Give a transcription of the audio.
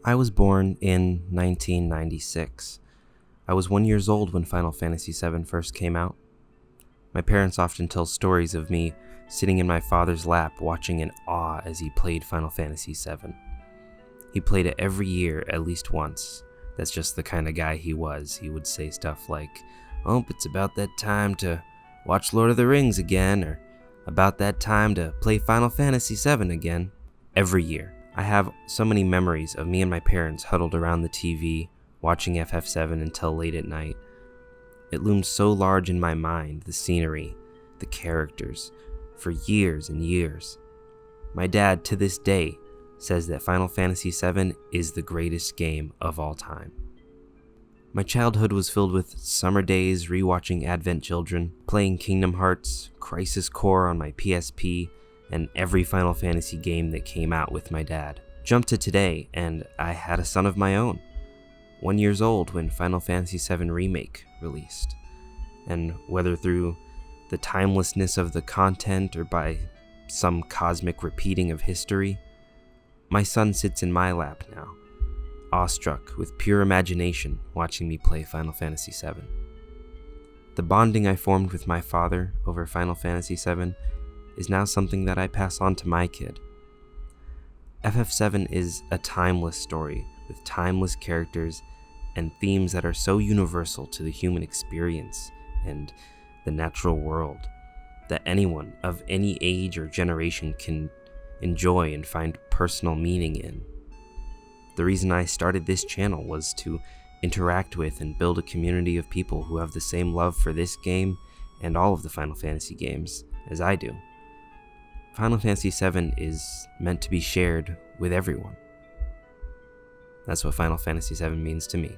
I was born in 1996. I was 1 year old when Final Fantasy VII first came out. My parents often tell stories of me sitting in my father's lap watching in awe as he played Final Fantasy VII. He played it every year at least once. That's just the kind of guy he was. He would say stuff like, "Oh, it's about that time to watch Lord of the Rings again," or "about that time to play Final Fantasy VII again," every year. I have so many memories of me and my parents huddled around the TV, watching FF7 until late at night. It loomed so large in my mind, the scenery, the characters, for years and years. My dad, to this day, says that Final Fantasy VII is the greatest game of all time. My childhood was filled with summer days rewatching Advent Children, playing Kingdom Hearts, Crisis Core on my PSP, and every Final Fantasy game that came out with my dad. Jump to today, and I had a son of my own, 1 year old when Final Fantasy VII Remake released. And whether through the timelessness of the content or by some cosmic repeating of history, my son sits in my lap now, awestruck with pure imagination watching me play Final Fantasy VII. The bonding I formed with my father over Final Fantasy VII is now something that I pass on to my kid. FF7 is a timeless story with timeless characters and themes that are so universal to the human experience and the natural world that anyone of any age or generation can enjoy and find personal meaning in. The reason I started this channel was to interact with and build a community of people who have the same love for this game and all of the Final Fantasy games as I do. Final Fantasy VII is meant to be shared with everyone. That's what Final Fantasy VII means to me.